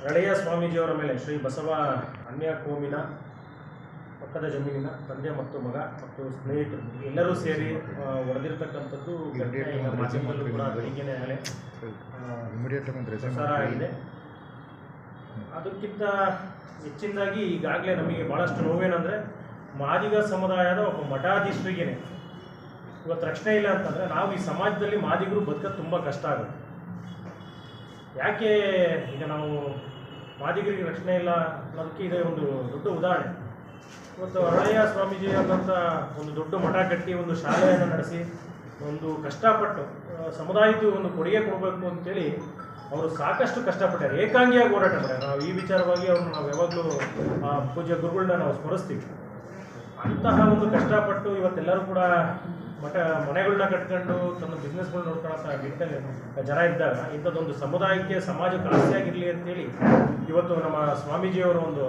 ರಳೆಯ ಸ್ವಾಮೀಜಿಯವರ ಮೇಲೆ ಶ್ರೀ ಬಸವ ಅನ್ಯಕೋಮಿನ ಪಕ್ಕದ ಜಮೀನಿನ ತಂದೆ ಮತ್ತು ಮಗ ಮತ್ತು ಸ್ನೇಹಿತರು ಎಲ್ಲರೂ ಸೇರಿ ಹೊಡೆದಿರ್ತಕ್ಕಂಥದ್ದು ಮಾಧ್ಯಮದಲ್ಲೂ ಕೂಡ ಬೆಳಿಗ್ಗೆನೇ ಆಗಲೇ ಪ್ರಸಾರ ಆಗಿದೆ. ಅದಕ್ಕಿಂತ ಹೆಚ್ಚಿನದಾಗಿ ಈಗಾಗಲೇ ನಮಗೆ ಭಾಳಷ್ಟು ನೋವೇನೆಂದರೆ ಮಾದಿಗ ಸಮುದಾಯದ ಒಬ್ಬ ಮಠಾಧೀಶರಿಗೇನೆ ಇವತ್ತು ರಕ್ಷಣೆ ಇಲ್ಲ ಅಂತಂದರೆ ನಾವು ಈ ಸಮಾಜದಲ್ಲಿ ಮಾದಿಗರು ಬದುಕೋದು ತುಂಬ ಕಷ್ಟ ಆಗುತ್ತೆ. ಯಾಕೆ ಈಗ ನಾವು ಮಾದಿಗರಿಗೆ ರಕ್ಷಣೆ ಇಲ್ಲ ಅನ್ನೋದಕ್ಕೆ ಇದೇ ಒಂದು ದೊಡ್ಡ ಉದಾಹರಣೆ. ಇವತ್ತು ಹಳೆಯ ಸ್ವಾಮೀಜಿ ಅನ್ನೋಂಥ ಒಂದು ದೊಡ್ಡ ಮಠ ಕಟ್ಟಿ ಒಂದು ಶಾಲೆಯನ್ನು ನಡೆಸಿ ಒಂದು ಕಷ್ಟಪಟ್ಟು ಸಮುದಾಯದ ಒಂದು ಕೊಡುಗೆ ಕೊಡಬೇಕು ಅಂತೇಳಿ ಅವರು ಸಾಕಷ್ಟು ಕಷ್ಟಪಟ್ಟಾರೆ, ಏಕಾಂಗಿಯಾಗಿ ಹೋರಾಟ ಮಾಡ್ತಾರೆ. ನಾವು ಈ ವಿಚಾರವಾಗಿ ಅವ್ರನ್ನ ನಾವು ಯಾವಾಗಲೂ ಪೂಜ್ಯ ಗುರುಗಳನ್ನ ನಾವು ಸ್ಮರಿಸ್ತೀವಿ. ಅಂತಹ ಒಂದು ಕಷ್ಟಪಟ್ಟು ಇವತ್ತೆಲ್ಲರೂ ಕೂಡ ಮನೆಗಳನ್ನ ಕಟ್ಕೊಂಡು ತನ್ನ ಬಿಸ್ನೆಸ್ಗಳು ನೋಡ್ಕೊಳ್ಳೋ ನಿಟ್ಟಿನಲ್ಲಿ ಜನ ಇದ್ದಾಗ ಇಂಥದ್ದೊಂದು ಸಮುದಾಯಕ್ಕೆ ಸಮಾಜಕ್ಕೆ ಆಸೆಯಾಗಿರಲಿ ಅಂತೇಳಿ ಇವತ್ತು ನಮ್ಮ ಸ್ವಾಮೀಜಿಯವರು ಒಂದು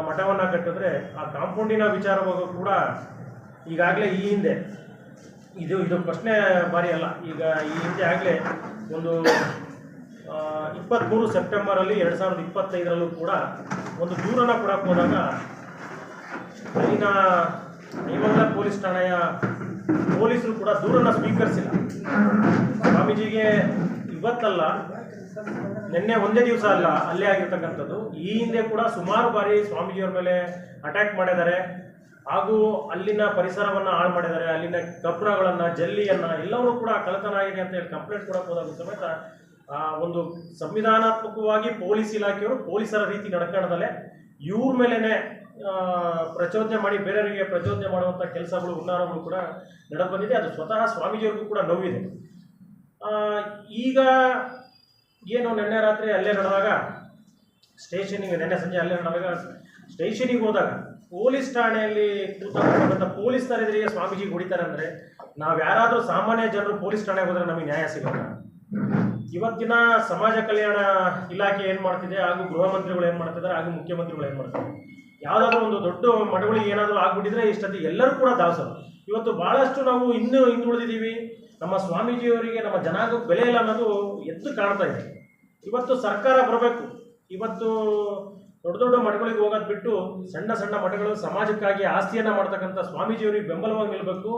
ಮಠವನ್ನು ಕಟ್ಟಿದ್ರೆ ಆ ಕಾಂಪೌಂಡಿನ ವಿಚಾರವಾಗೂ ಕೂಡ ಈಗಾಗಲೇ ಈ ಹಿಂದೆ ಇದು ಪ್ರಶ್ನೆ ಬಾರಿ ಅಲ್ಲ. ಈಗ ಈ ಹಿಂದೆ ಆಗಲೇ ಒಂದು 23 ಸೆಪ್ಟೆಂಬರಲ್ಲಿ 2025 ಕೂಡ ಒಂದು ದೂರನ್ನು ಕೊಡಕ್ಕೆ ಹೋದಾಗ ಅಲ್ಲಿನ ಐಮಂಗಲ ಪೊಲೀಸ್ ಠಾಣೆಯ ಪೊಲೀಸರು ಕೂಡ ದೂರನ್ನು ಸ್ವೀಕರಿಸಿಲ್ಲ. ಸ್ವಾಮೀಜಿಗೆ ಇವತ್ತಲ್ಲ, ನಿನ್ನೆ ಒಂದೇ ದಿವಸ ಅಲ್ಲ ಅಲ್ಲೇ ಆಗಿರ್ತಕ್ಕಂಥದ್ದು. ಈ ಹಿಂದೆ ಕೂಡ ಸುಮಾರು ಬಾರಿ ಸ್ವಾಮೀಜಿಯವ್ರ ಮೇಲೆ ಅಟ್ಯಾಕ್ ಮಾಡಿದ್ದಾರೆ, ಹಾಗೂ ಅಲ್ಲಿನ ಪರಿಸರವನ್ನು ಹಾಳು ಮಾಡಿದ್ದಾರೆ. ಅಲ್ಲಿನ ಕಬ್ಬಣಗಳನ್ನು, ಜಲ್ಲಿಯನ್ನು ಎಲ್ಲವೂ ಕೂಡ ಕಳ್ಳತನ ಆಗಿದೆ ಅಂತ ಹೇಳಿ ಕಂಪ್ಲೇಂಟ್ ಕೊಡಕ್ಕೆ ಹೋದಾಗ ಸಮೇತ ಒಂದು ಸಂವಿಧಾನಾತ್ಮಕವಾಗಿ ಪೊಲೀಸ್ ಇಲಾಖೆಯವರು ಪೊಲೀಸರ ರೀತಿ ನಡ್ಕೊಳ್ಳೋದಲ್ಲೇ ಇವ್ರ ಮೇಲೇ ಪ್ರಚೋದನೆ ಮಾಡಿ ಬೇರೆಯವರಿಗೆ ಪ್ರಚೋದನೆ ಮಾಡುವಂಥ ಕೆಲಸಗಳು, ಹುನ್ನಾರಗಳು ಕೂಡ ನಡೆದು ಬಂದಿದೆ. ಅದು ಸ್ವತಃ ಸ್ವಾಮೀಜಿಯವ್ರಿಗೂ ಕೂಡ ನೋವಿದೆ. ಈಗ ಏನು ನಿನ್ನೆ ರಾತ್ರಿ ಅಲ್ಲೇ ನಡೆದಾಗ ಸ್ಟೇಷನಿಗೆ, ನಿನ್ನೆ ಸಂಜೆ ಅಲ್ಲೇ ನಡೆದಾಗ ಸ್ಟೇಷನಿಗೆ ಹೋದಾಗ ಪೊಲೀಸ್ ಠಾಣೆಯಲ್ಲಿ ಕೂತಕ್ಕಂಥ ಪೊಲೀಸ್ ತಲೆದರಿಗೆ ಸ್ವಾಮೀಜಿಗೆ ಹೊಡಿತಾರೆ ಅಂದರೆ ನಾವು ಯಾರಾದರೂ ಸಾಮಾನ್ಯ ಜನರು ಪೊಲೀಸ್ ಠಾಣೆಗೆ ಹೋದರೆ ನಮಗೆ ನ್ಯಾಯ ಸಿಗಲ್ಲ. ಇವತ್ತಿನ ಸಮಾಜ ಕಲ್ಯಾಣ ಇಲಾಖೆ ಏನು ಮಾಡ್ತಿದೆ, ಹಾಗೂ ಗೃಹ ಮಂತ್ರಿಗಳು ಏನು ಮಾಡ್ತಿದ್ದಾರೆ, ಹಾಗೂ ಮುಖ್ಯಮಂತ್ರಿಗಳು ಏನು ಮಾಡ್ತಾರೆ, ಯಾವುದಾದ್ರೂ ಒಂದು ದೊಡ್ಡ ಮಠಗಳಿಗೆ ಏನಾದರೂ ಆಗ್ಬಿಟ್ಟಿದ್ರೆ ಇಷ್ಟೊತ್ತಿ ಎಲ್ಲರೂ ಕೂಡ ದಾಸರು. ಇವತ್ತು ಭಾಳಷ್ಟು ನಾವು ಇನ್ನೂ ಹಿಂದುಳಿದಿದ್ದೀವಿ. ನಮ್ಮ ಸ್ವಾಮೀಜಿಯವರಿಗೆ ನಮ್ಮ ಜನಾಂಗಕ್ಕೆ ಬೆಲೆ ಇಲ್ಲ ಅನ್ನೋದು ಎದ್ದು ಕಾಣ್ತಾ ಇದೆ. ಇವತ್ತು ಸರ್ಕಾರ ಬರಬೇಕು. ಇವತ್ತು ದೊಡ್ಡ ದೊಡ್ಡ ಮಠಗಳಿಗೆ ಹೋಗೋದು ಬಿಟ್ಟು ಸಣ್ಣ ಸಣ್ಣ ಮಠಗಳು ಸಮಾಜಕ್ಕಾಗಿ ಆಸ್ತಿಯನ್ನು ಮಾಡ್ತಕ್ಕಂಥ ಸ್ವಾಮೀಜಿಯವರಿಗೆ ಬೆಂಬಲವಾಗಿ ನಿಲ್ಲಬೇಕು.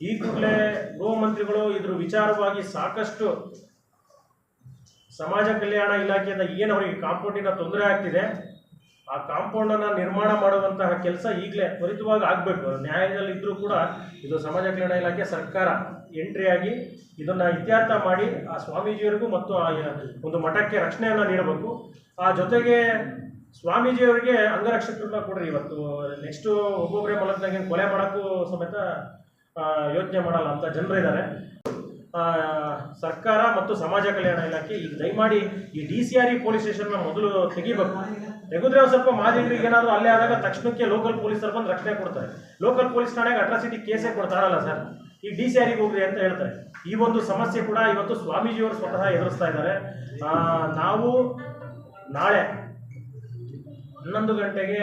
ಈ ಕೂಡಲೇ ಗೃಹ ಮಂತ್ರಿಗಳು ಇದ್ರ ವಿಚಾರವಾಗಿ ಸಾಕಷ್ಟು ಸಮಾಜ ಕಲ್ಯಾಣ ಇಲಾಖೆಯಿಂದ ಏನು ಅವರಿಗೆ ಕಾಂಪೌಂಡಿನ ತೊಂದರೆ ಆಗ್ತಿದೆ, ಆ ಕಾಂಪೌಂಡನ್ನು ನಿರ್ಮಾಣ ಮಾಡುವಂತಹ ಕೆಲಸ ಈಗಲೇ ತ್ವರಿತವಾಗಿ ಆಗಬೇಕು. ನ್ಯಾಯದಲ್ಲಿದ್ದರೂ ಕೂಡ ಇದು ಸಮಾಜ ಕಲ್ಯಾಣ ಇಲಾಖೆ ಸರ್ಕಾರ ಎಂಟ್ರಿಯಾಗಿ ಇದನ್ನು ಇತ್ಯರ್ಥ ಮಾಡಿ ಆ ಸ್ವಾಮೀಜಿಯವರಿಗೂ ಮತ್ತು ಆ ಒಂದು ಮಠಕ್ಕೆ ರಕ್ಷಣೆಯನ್ನು ನೀಡಬೇಕು. ಆ ಜೊತೆಗೆ ಸ್ವಾಮೀಜಿಯವರಿಗೆ ಅಂಗರಕ್ಷಕರನ್ನ ಕೊಡ್ರಿ. ಇವತ್ತು ನೆಕ್ಸ್ಟು ಒಬ್ಬೊಬ್ಬರೇ ಮಲಗ್ದಂಗೆ ಕೊಲೆ ಮಾಡೋಕ್ಕೂ ಸಮೇತ ಯೋಚನೆ ಮಾಡಲ್ಲ ಅಂತ ಜನರಿದ್ದಾರೆ. ಸರ್ಕಾರ ಮತ್ತು ಸಮಾಜ ಕಲ್ಯಾಣ ಇಲಾಖೆ ಈಗ ದಯಮಾಡಿ ಈ DCRE ಪೊಲೀಸ್ ಸ್ಟೇಷನ್ನ ಮೊದಲು ತೆಗಿಬೇಕು. ತೆಗೆದ್ರೆ ಒಂದು ಸ್ವಲ್ಪ ಮಾದಿಗರಿಗೆ ಏನಾದರೂ ಅಲ್ಲೇ ಆದಾಗ ತಕ್ಷಣಕ್ಕೆ ಲೋಕಲ್ ಪೊಲೀಸರು ಬಂದು ರಕ್ಷಣೆ ಕೊಡ್ತಾರೆ. ಲೋಕಲ್ ಪೊಲೀಸ್ ಠಾಣೆಗೆ ಅಟ್ರಾಸಿಟಿ ಕೇಸೇ ಕೊಡ್ತಾರಲ್ಲ ಸರ್, ಈ DCRE ಹೋಗ್ರಿ ಅಂತ ಹೇಳ್ತಾರೆ. ಈ ಒಂದು ಸಮಸ್ಯೆ ಕೂಡ ಇವತ್ತು ಸ್ವಾಮೀಜಿಯವರು ಸ್ವತಃ ಎದುರಿಸ್ತಾ ಇದ್ದಾರೆ. ನಾವು ನಾಳೆ 11 ಗಂಟೆಗೆ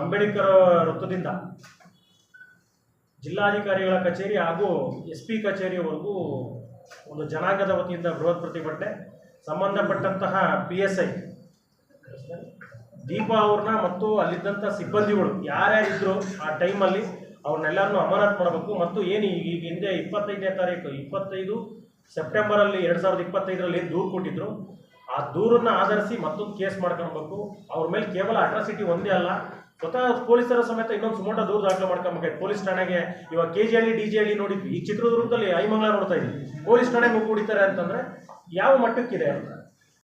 ಅಂಬೇಡ್ಕರ್ ವೃತ್ತದಿಂದ ಜಿಲ್ಲಾಧಿಕಾರಿಗಳ ಕಚೇರಿ ಹಾಗೂ SP ಕಚೇರಿಯವರೆಗೂ ಒಂದು ಜನಾಂಗದ ವತಿಯಿಂದ ಬೃಹತ್ ಪ್ರತಿಭಟನೆ, ಸಂಬಂಧಪಟ್ಟಂತಹ PSI ದೀಪಾ ಅವ್ರನ್ನ ಮತ್ತು ಅಲ್ಲಿದ್ದಂಥ ಸಿಬ್ಬಂದಿಗಳು ಯಾರ್ಯಾರಿದ್ರು ಆ ಟೈಮಲ್ಲಿ ಅವ್ರನ್ನೆಲ್ಲರನ್ನೂ ಅಮಾನತು ಮಾಡಬೇಕು. ಮತ್ತು ಏನು ಈಗ ಹಿಂದೆ 25 ಸೆಪ್ಟೆಂಬರಲ್ಲಿ 2025 ಏನು ದೂರು ಕೊಟ್ಟಿದ್ರು, ಆ ದೂರನ್ನು ಆಧರಿಸಿ ಮತ್ತೊಂದು ಕೇಸ್ ಮಾಡ್ಕೊಳ್ಬೇಕು. ಅವ್ರ ಮೇಲೆ ಕೇವಲ ಅಟ್ರಾಸಿಟಿ ಒಂದೇ ಅಲ್ಲ, ಸ್ವತಃ ಪೊಲೀಸರ ಸಮೇತ ಇನ್ನೊಂದು ಸುಮೋಟ ದೂರು ದಾಖಲೆ ಮಾಡ್ಕೊಬೇಕು ಪೊಲೀಸ್ ಠಾಣೆಗೆ. ಇವಾಗ KGHಳ್ಳಿ DGHಳ್ಳಿ ನೋಡಿದ್ವಿ, ಈ ಚಿತ್ರದುರ್ಗದಲ್ಲಿ ಐಮಂಗಲ ನೋಡ್ತಾ ಇದ್ವಿ. ಪೊಲೀಸ್ ಠಾಣೆಗೆ ಹೋಗಿ ಕುಡಿತಾರೆ ಅಂತಂದರೆ ಯಾವ ಮಟ್ಟಕ್ಕಿದೆ?